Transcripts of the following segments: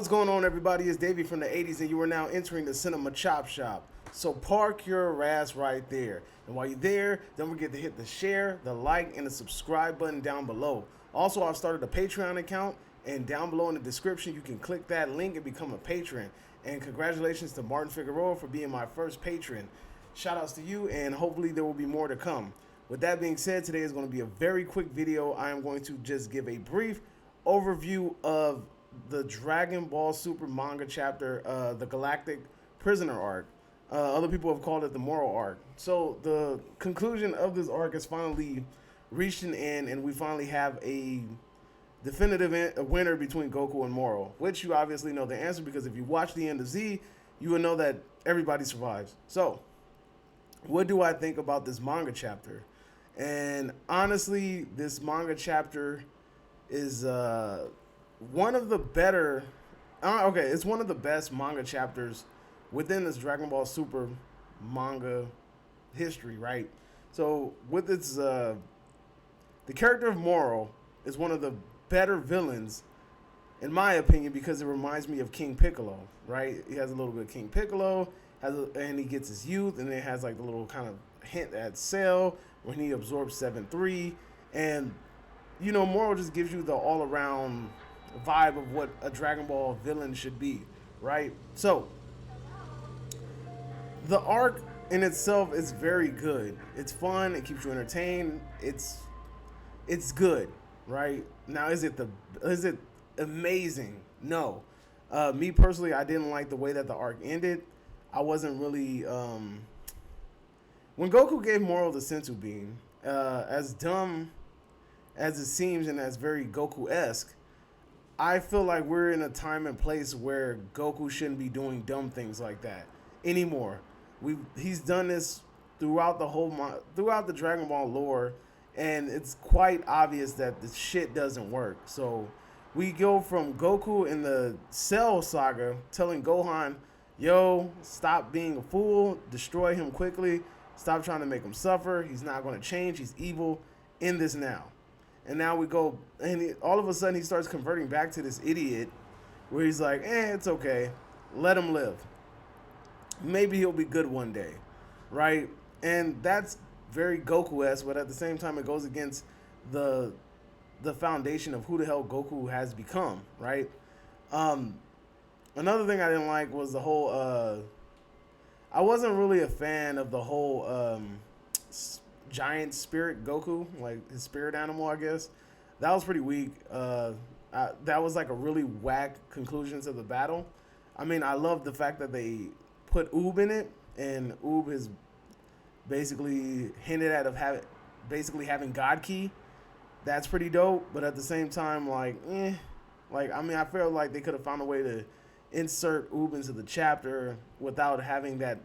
What's going on, everybody? It's Davey from the 80s, and you are now entering the Cinema Chop Shop. So park your ass right there. And while you're there, don't forget to hit the share, the like, and the subscribe button down below. Also, I've started a Patreon account, and down below in the description, you can click that link and become a patron. And congratulations to Martin Figueroa for being my first patron. Shout outs to you, and hopefully there will be more to come. With that being said, today is going to be a very quick video. I am going to just give a brief overview of the Dragon Ball Super manga chapter, the Galactic Prisoner arc. Other people have called it the Moral arc. So the conclusion of this arc has finally reached an end, and we finally have a definitive winner between Goku and Moro, which you obviously know the answer, because if you watch the end of Z, you will know that everybody survives. So what do I think about this manga chapter? And honestly, this manga chapter is one of the better, it's one of the best manga chapters within this Dragon Ball Super manga history, right? So with its, the character of Moro is one of the better villains, in my opinion, because it reminds me of King Piccolo, right? He has a little bit of King Piccolo, and he gets his youth, and it has like the little kind of hint at Cell when he absorbs 7-3, and you know, Moro just gives you the all-around vibe of what a Dragon Ball villain should be, right? So the arc in itself is very good. It's fun. It keeps you entertained. It's good, right? Now, is it amazing? No. Me personally, I didn't like the way that the arc ended. I wasn't really when Goku gave Moro the Senzu Bean, as dumb as it seems and as very Goku-esque, I feel like we're in a time and place where Goku shouldn't be doing dumb things like that anymore. He's done this throughout the Dragon Ball lore, and it's quite obvious that the shit doesn't work. So we go from Goku in the Cell Saga telling Gohan, yo, stop being a fool, destroy him quickly, stop trying to make him suffer, he's not going to change, he's evil, in this now. And now we go, and all of a sudden he starts converting back to this idiot where he's like, it's okay, let him live. Maybe he'll be good one day, right? And that's very Goku-esque, but at the same time it goes against the foundation of who the hell Goku has become, right? Another thing I didn't like was the whole, I wasn't really a fan of the whole giant spirit Goku, like his spirit animal, I guess. That was pretty weak. That was like a really whack conclusion to the battle. I mean, I love the fact that they put Oob in it, and Oob is basically hinted at of having God Ki. That's pretty dope, but at the same time, I feel like they could have found a way to insert Oob into the chapter without having that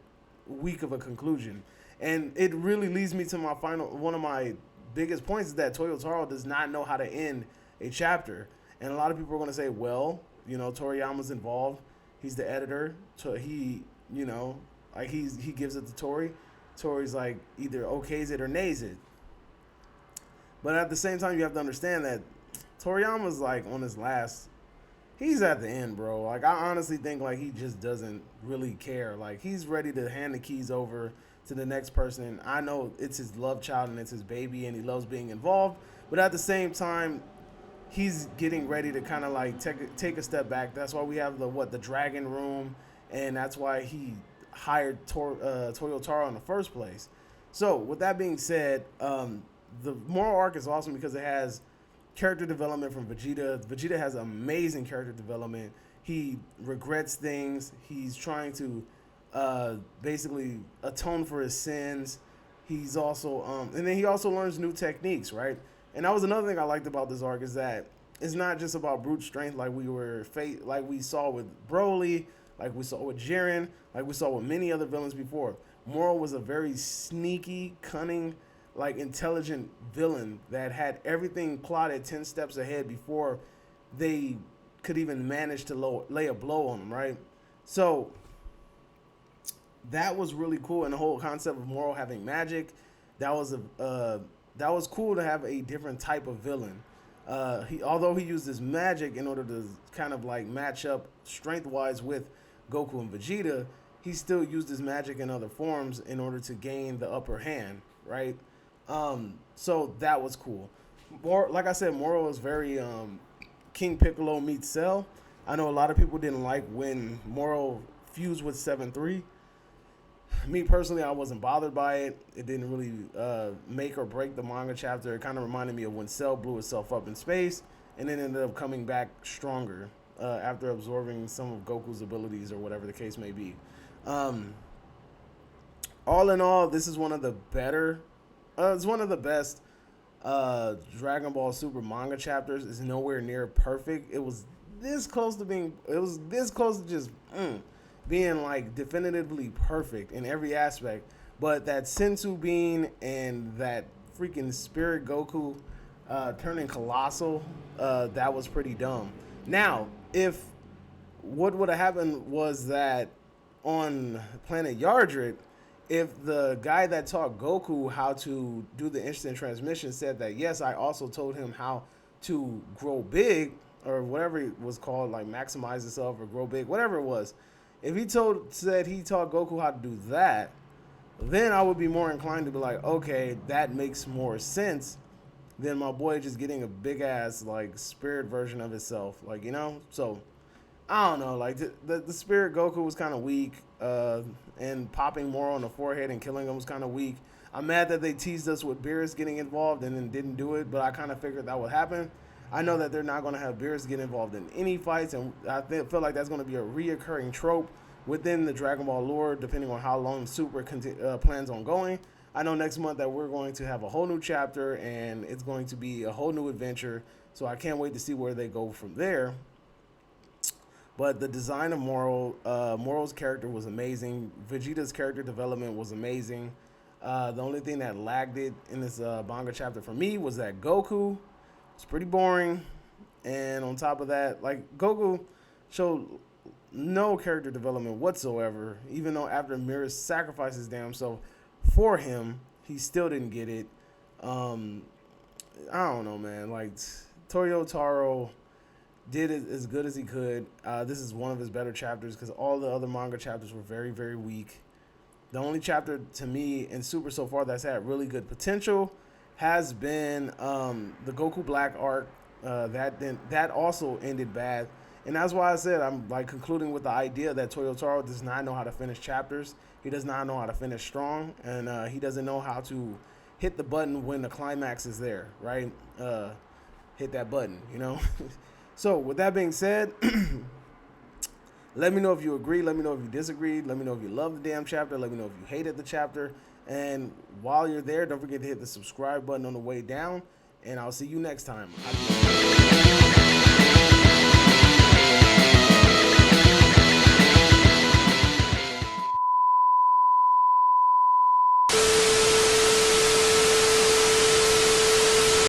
weak of a conclusion. And it really leads me to one of my biggest points, is that Toyotaro does not know how to end a chapter. And a lot of people are going to say, well, you know, Toriyama's involved. He's the editor. So he gives it to Tori. Tori's like either okays it or nays it. But at the same time, you have to understand that Toriyama's like on his last, he's at the end, bro. Like, I honestly think like he just doesn't really care. Like, he's ready to hand the keys over to the next person. I know it's his love child and it's his baby and he loves being involved, but at the same time, he's getting ready to kind of like take a step back. That's why we have the Dragon Room, and that's why he hired Toyotaro in the first place. So with that being said, the Moral arc is awesome because it has character development from Vegeta. Vegeta has amazing character development. He regrets things. He's trying to basically atone for his sins. He's also and then he also learns new techniques, right? And that was another thing I liked about this arc, is that it's not just about brute strength like we saw with Broly, like we saw with Jiren, like we saw with many other villains before. Moro was a very sneaky, cunning, like intelligent villain that had everything plotted 10 steps ahead before they could even manage to lay a blow on him, right? So that was really cool, and the whole concept of Moro having magic, that was cool to have a different type of villain. Although he used his magic in order to kind of like match up strength wise with Goku and Vegeta, he still used his magic in other forms in order to gain the upper hand, right? So that was cool. More like I said, Moro is very King Piccolo meets Cell. I know a lot of people didn't like when Moro fused with 7-3. Me personally, I wasn't bothered by it. It didn't really make or break the manga chapter. It kind of reminded me of when Cell blew itself up in space and then ended up coming back stronger after absorbing some of Goku's abilities or whatever the case may be. All in all, this is one of the better, it's one of the best Dragon Ball Super manga chapters. It's nowhere near perfect. It was this close to being, it was this close to just being like definitively perfect in every aspect. But that Sensu Bean and that freaking Spirit Goku turning colossal, that was pretty dumb. Now, if what would have happened was that on planet Yardred, if the guy that taught Goku how to do the instant transmission said that, yes, I also told him how to grow big, or whatever it was called, like maximize itself or grow big, whatever it was. If he said he taught Goku how to do that, then I would be more inclined to be like, okay, that makes more sense than my boy just getting a big ass like spirit version of himself, like, you know. So I don't know, like the Spirit Goku was kind of weak, and popping more on the forehead and killing him was kind of weak. I'm mad that they teased us with Beerus getting involved and then didn't do it, but I kind of figured that would happen. I know that they're not going to have Beerus get involved in any fights, and I feel like that's going to be a reoccurring trope within the Dragon Ball lore, depending on how long Super plans on going. I know next month that we're going to have a whole new chapter, and it's going to be a whole new adventure, so I can't wait to see where they go from there. But the design of Moro's character was amazing. Vegeta's character development was amazing. The only thing that lagged it in this manga chapter for me was that Goku was pretty boring. And on top of that, like, Goku showed no character development whatsoever. Even though after Mirror sacrificed his damn self for him, he still didn't get it. I don't know, man. Like, Toyotaro did it as good as he could. This is one of his better chapters because all the other manga chapters were very, very weak. The only chapter to me in Super so far that's had really good potential has been the Goku Black arc. That also ended bad, and that's why I said I'm like concluding with the idea that Toyotaro does not know how to finish chapters. He does not know how to finish strong, and he doesn't know how to hit the button when the climax is there. Right? Hit that button, you know. So, with that being said, let me know if you agree. Let me know if you disagree. Let me know if you love the damn chapter. Let me know if you hated the chapter. And while you're there, don't forget to hit the subscribe button on the way down. And I'll see you next time.